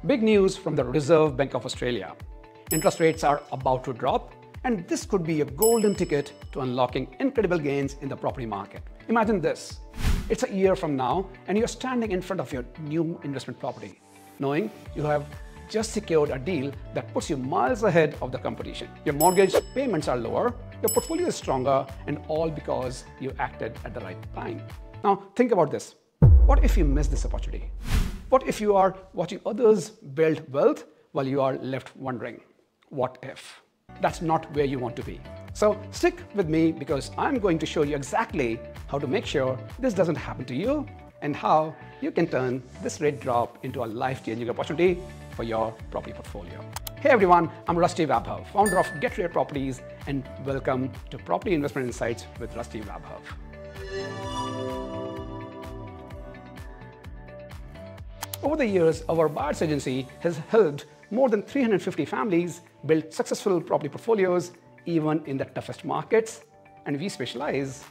Big news from the Reserve Bank of Australia. Interest rates are about to drop, and this could be a golden ticket to unlocking incredible gains in the property market. Imagine this. It's a year from now, and you're standing in front of your new investment property, knowing you have just secured a deal that puts you miles ahead of the competition. Your mortgage payments are lower, your portfolio is stronger, and all because you acted at the right time. Now, think about this. What if you miss this opportunity? What if you are watching others build wealth while you are left wondering, what if? That's not where you want to be. So stick with me because I'm going to show you exactly how to make sure this doesn't happen to you and how you can turn this rate drop into a life-changing opportunity for your property portfolio. Hey everyone, I'm Rasti Vaibhav, founder of Get Rare Properties, and welcome to Property Investment Insights with Rasti Vaibhav. Over the years, our buyers agency has helped more than 350 families build successful property portfolios even in the toughest markets, and we specialize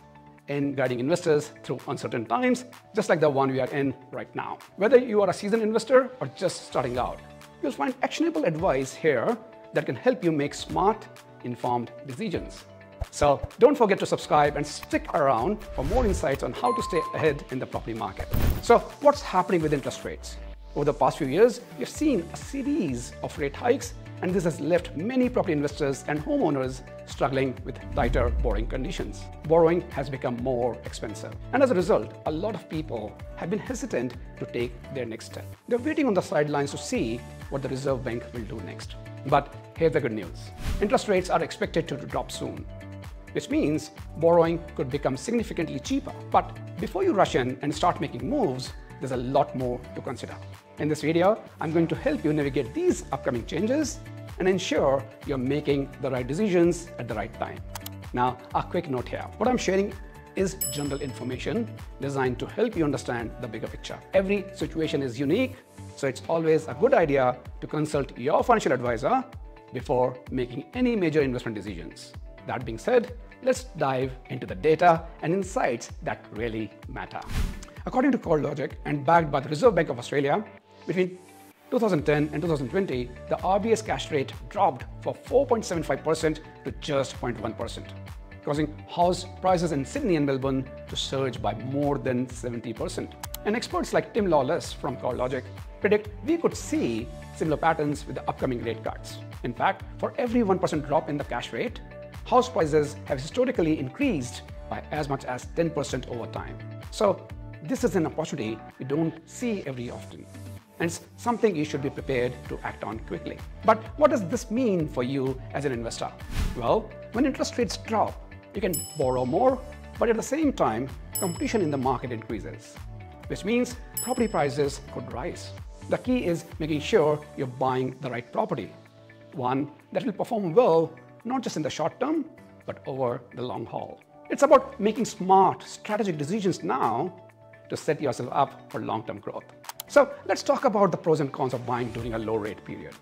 in guiding investors through uncertain times, just like the one we are in right now. Whether you are a seasoned investor or just starting out, you'll find actionable advice here that can help you make smart, informed decisions. So don't forget to subscribe and stick around for more insights on how to stay ahead in the property market. So what's happening with interest rates? Over the past few years, we've seen a series of rate hikes, and this has left many property investors and homeowners struggling with tighter borrowing conditions. Borrowing has become more expensive, and as a result, a lot of people have been hesitant to take their next step. They're waiting on the sidelines to see what the Reserve Bank will do next. But here's the good news. Interest rates are expected to drop soon, which means borrowing could become significantly cheaper. But before you rush in and start making moves, there's a lot more to consider. In this video, I'm going to help you navigate these upcoming changes and ensure you're making the right decisions at the right time. Now, a quick note here. What I'm sharing is general information designed to help you understand the bigger picture. Every situation is unique, so it's always a good idea to consult your financial advisor before making any major investment decisions. That being said, let's dive into the data and insights that really matter. According to CoreLogic and backed by the Reserve Bank of Australia, between 2010 and 2020, the RBA's cash rate dropped from 4.75% to just 0.1%, causing house prices in Sydney and Melbourne to surge by more than 70%. And experts like Tim Lawless from CoreLogic predict we could see similar patterns with the upcoming rate cuts. In fact, for every 1% drop in the cash rate, house prices have historically increased by as much as 10% over time. So this is an opportunity we don't see every often, and it's something you should be prepared to act on quickly. But what does this mean for you as an investor? Well, when interest rates drop, you can borrow more, but at the same time, competition in the market increases, which means property prices could rise. The key is making sure you're buying the right property, one that will perform well, not just in the short term, but over the long haul. It's about making smart, strategic decisions now to set yourself up for long-term growth. So let's talk about the pros and cons of buying during a low rate period.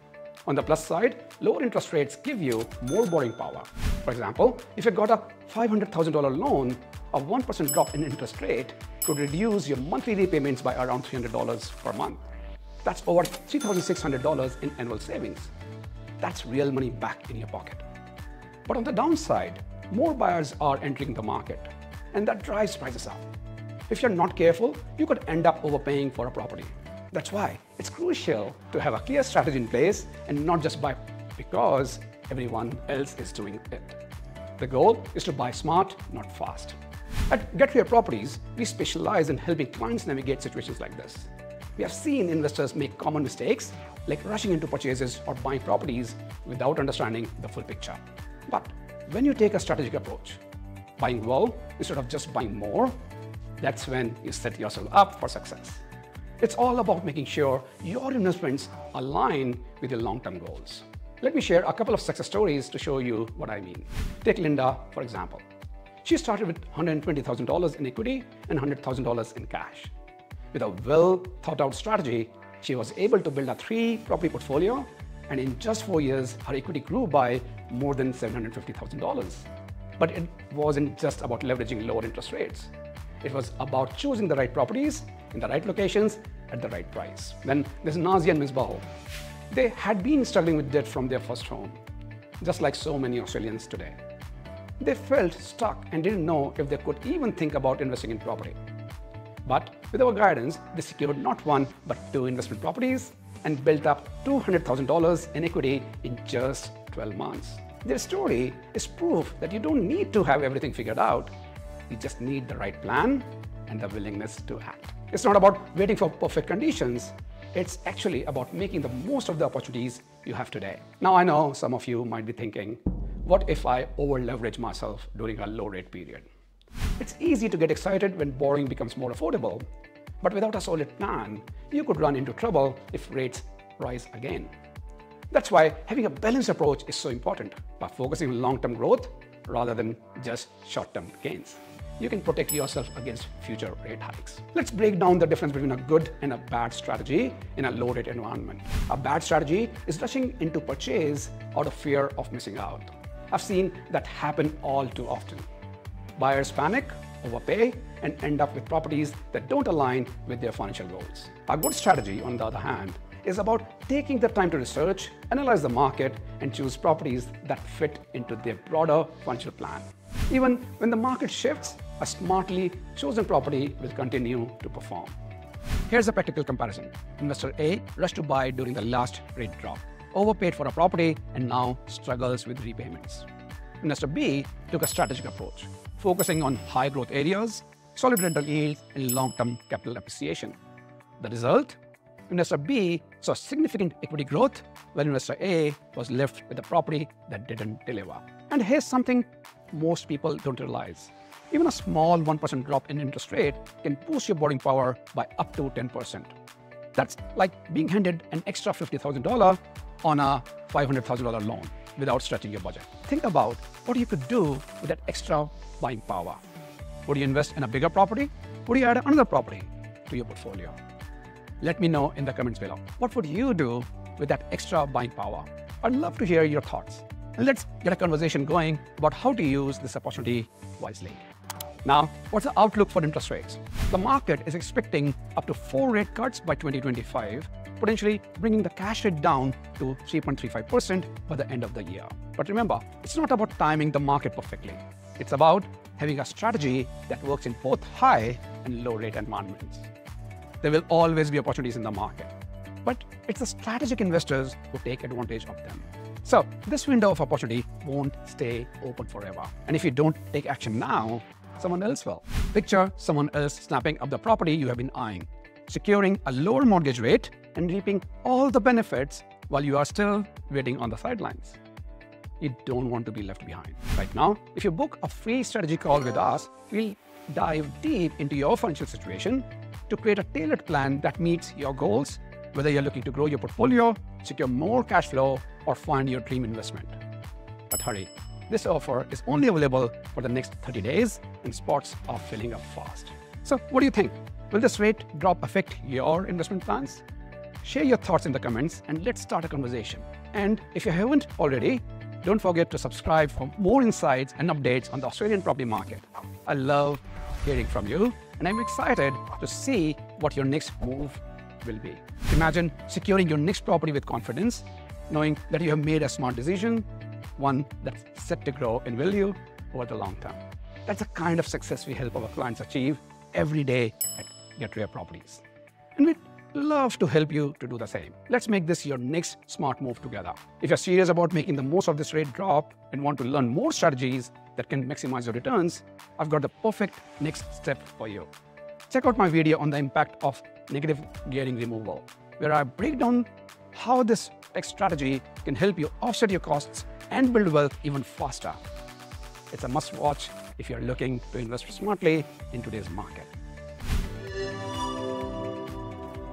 On the plus side, lower interest rates give you more borrowing power. For example, if you got a $500,000 loan, a 1% drop in interest rate could reduce your monthly repayments by around $300 per month. That's over $3,600 in annual savings. That's real money back in your pocket. But on the downside, more buyers are entering the market, and that drives prices up. If you're not careful, you could end up overpaying for a property. That's why it's crucial to have a clear strategy in place and not just buy because everyone else is doing it. The goal is to buy smart, not fast. At Get Rare Properties, we specialize in helping clients navigate situations like this. We have seen investors make common mistakes like rushing into purchases or buying properties without understanding the full picture. But when you take a strategic approach, buying well instead of just buying more, that's when you set yourself up for success. It's all about making sure your investments align with your long-term goals. Let me share a couple of success stories to show you what I mean. Take Linda, for example. She started with $120,000 in equity and $100,000 in cash. With a well-thought-out strategy, she was able to build a 3-property portfolio, and in just 4 years, her equity grew by more than $750,000. But it wasn't just about leveraging lower interest rates. It was about choosing the right properties in the right locations at the right price. Then there's Nazia and Misbahul. They had been struggling with debt from their first home, just like so many Australians today. They felt stuck and didn't know if they could even think about investing in property. But with our guidance, they secured not one, but 2 investment properties and built up $200,000 in equity in just 12 months. Their story is proof that you don't need to have everything figured out. You just need the right plan and the willingness to act. It's not about waiting for perfect conditions. It's actually about making the most of the opportunities you have today. Now, I know some of you might be thinking, what if I over-leverage myself during a low-rate period? It's easy to get excited when borrowing becomes more affordable, but without a solid plan, you could run into trouble if rates rise again. That's why having a balanced approach is so important. By focusing on long-term growth rather than just short-term gains, you can protect yourself against future rate hikes. Let's break down the difference between a good and a bad strategy in a low-rate environment. A bad strategy is rushing into purchase out of fear of missing out. I've seen that happen all too often. Buyers panic, overpay, and end up with properties that don't align with their financial goals. A good strategy, on the other hand, is about taking the time to research, analyze the market, and choose properties that fit into their broader financial plan. Even when the market shifts, a smartly chosen property will continue to perform. Here's a practical comparison. Investor A rushed to buy during the last rate drop, overpaid for a property, and now struggles with repayments. Investor B took a strategic approach, focusing on high growth areas, solid rental yields, and long-term capital appreciation. The result? Investor B saw significant equity growth, while Investor A was left with a property that didn't deliver. And here's something most people don't realize. Even a small 1% drop in interest rate can boost your borrowing power by up to 10%. That's like being handed an extra $50,000 on a $500,000 loan without stretching your budget. Think about what you could do with that extra buying power. Would you invest in a bigger property? Would you add another property to your portfolio? Let me know in the comments below. What would you do with that extra buying power? I'd love to hear your thoughts. And let's get a conversation going about how to use this opportunity wisely. Now, what's the outlook for interest rates? The market is expecting up to 4 rate cuts by 2025, potentially bringing the cash rate down to 3.35% by the end of the year. But remember, it's not about timing the market perfectly. It's about having a strategy that works in both high and low rate environments. There will always be opportunities in the market, but it's the strategic investors who take advantage of them. So this window of opportunity won't stay open forever. And if you don't take action now, someone else will. Picture someone else snapping up the property you have been eyeing, securing a lower mortgage rate and reaping all the benefits while you are still waiting on the sidelines. You don't want to be left behind. Right now, if you book a free strategy call with us, we'll dive deep into your financial situation to create a tailored plan that meets your goals, whether you're looking to grow your portfolio, secure more cash flow, or find your dream investment. But hurry, this offer is only available for the next 30 days and spots are filling up fast. So what do you think? Will this rate drop affect your investment plans? Share your thoughts in the comments and let's start a conversation. And if you haven't already, don't forget to subscribe for more insights and updates on the Australian property market. I love hearing from you, and I'm excited to see what your next move will be. Imagine securing your next property with confidence, knowing that you have made a smart decision, one that's set to grow in value over the long term. That's the kind of success we help our clients achieve every day at Get Properties. And we'd love to help you to do the same. Let's make this your next smart move together. If you're serious about making the most of this rate drop and want to learn more strategies that can maximize your returns, I've got the perfect next step for you. Check out my video on the impact of negative gearing removal, where I break down how this strategy can help you offset your costs and build wealth even faster. It's a must-watch if you're looking to invest smartly in today's market.